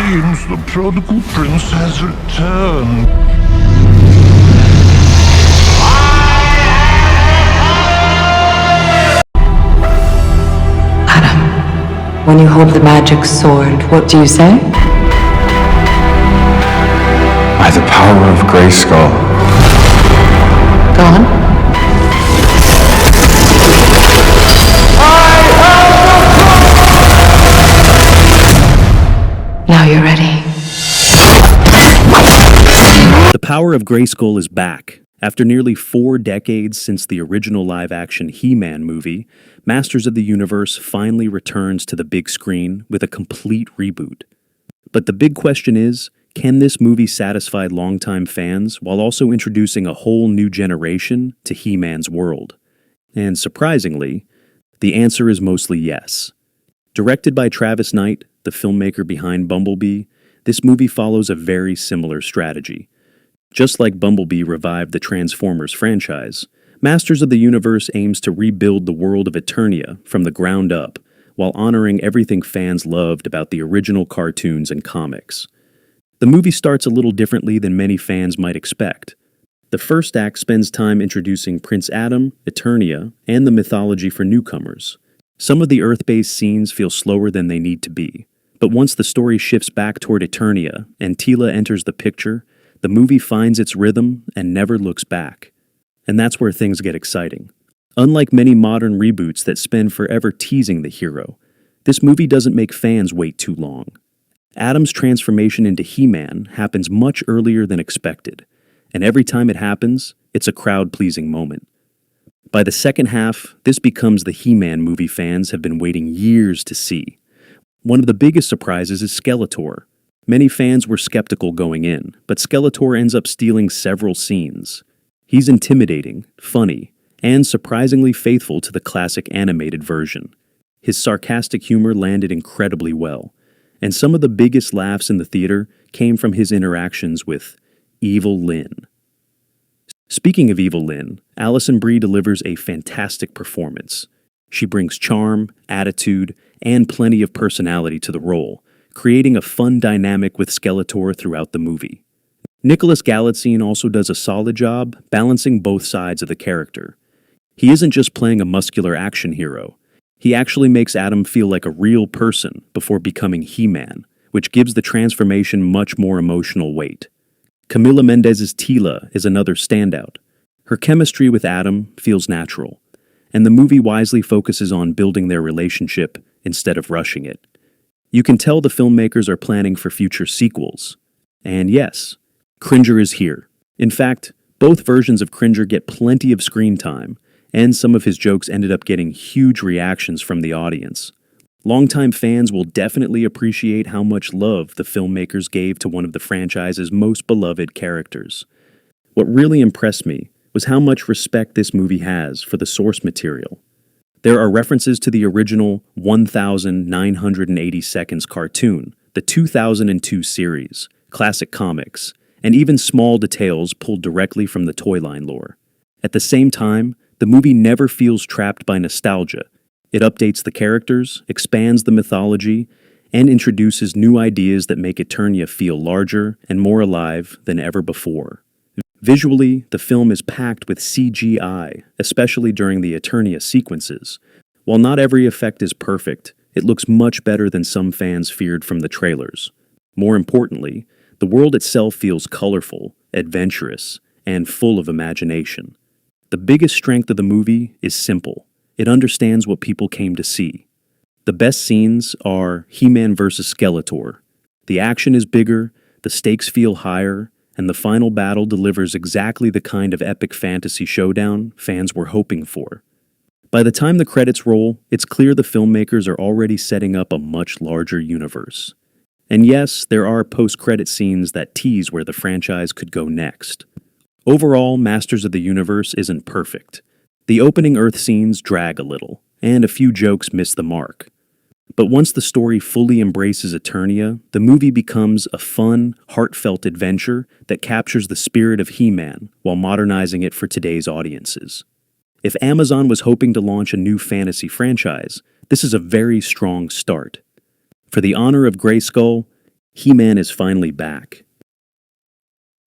seems the prodigal prince has returned. Adam, when you hold the magic sword, what do you say? By the power of Grayskull. Go on. Now you're ready. The power of Grayskull is back. After nearly 4 decades since the original live-action He-Man movie, Masters of the Universe finally returns to the big screen with a complete reboot. But the big question is, can this movie satisfy longtime fans while also introducing a whole new generation to He-Man's world? And surprisingly, the answer is mostly yes. Directed by Travis Knight, the filmmaker behind Bumblebee, this movie follows a very similar strategy. Just like Bumblebee revived the Transformers franchise, Masters of the Universe aims to rebuild the world of Eternia from the ground up, while honoring everything fans loved about the original cartoons and comics. The movie starts a little differently than many fans might expect. The first act spends time introducing Prince Adam, Eternia, and the mythology for newcomers. Some of the Earth-based scenes feel slower than they need to be, but once the story shifts back toward Eternia and Teela enters the picture, the movie finds its rhythm and never looks back. And that's where things get exciting. Unlike many modern reboots that spend forever teasing the hero, this movie doesn't make fans wait too long. Adam's transformation into He-Man happens much earlier than expected, and every time it happens, it's a crowd-pleasing moment. By the second half, this becomes the He-Man movie fans have been waiting years to see. One of the biggest surprises is Skeletor. Many fans were skeptical going in, but Skeletor ends up stealing several scenes. He's intimidating, funny, and surprisingly faithful to the classic animated version. His sarcastic humor landed incredibly well, and some of the biggest laughs in the theater came from his interactions with Evil Lynn. Speaking of Evil Lynn, Alison Brie delivers a fantastic performance. She brings charm, attitude, and plenty of personality to the role, creating a fun dynamic with Skeletor throughout the movie. Nicholas Galitzine also does a solid job balancing both sides of the character. He isn't just playing a muscular action hero. He actually makes Adam feel like a real person before becoming He-Man, which gives the transformation much more emotional weight. Camila Mendez's Teela is another standout. Her chemistry with Adam feels natural, and the movie wisely focuses on building their relationship instead of rushing it. You can tell the filmmakers are planning for future sequels. And yes, Cringer is here. In fact, both versions of Cringer get plenty of screen time, and some of his jokes ended up getting huge reactions from the audience. Longtime fans will definitely appreciate how much love the filmmakers gave to one of the franchise's most beloved characters. What really impressed me was how much respect this movie has for the source material. There are references to the original 1,980 Seconds cartoon, the 2002 series, classic comics, and even small details pulled directly from the Toy Line lore. At the same time, the movie never feels trapped by nostalgia. It updates the characters, expands the mythology, and introduces new ideas that make Eternia feel larger and more alive than ever before. Visually, the film is packed with CGI, especially during the Eternia sequences. While not every effect is perfect, it looks much better than some fans feared from the trailers. More importantly, the world itself feels colorful, adventurous, and full of imagination. The biggest strength of the movie is simple. It understands what people came to see. The best scenes are He-Man vs. Skeletor. The action is bigger, the stakes feel higher, and the final battle delivers exactly the kind of epic fantasy showdown fans were hoping for. By the time the credits roll, it's clear the filmmakers are already setting up a much larger universe. And yes, there are post-credit scenes that tease where the franchise could go next. Overall, Masters of the Universe isn't perfect. The opening Earth scenes drag a little, and a few jokes miss the mark. But once the story fully embraces Eternia, the movie becomes a fun, heartfelt adventure that captures the spirit of He-Man while modernizing it for today's audiences. If Amazon was hoping to launch a new fantasy franchise, this is a very strong start. For the honor of Grayskull, He-Man is finally back,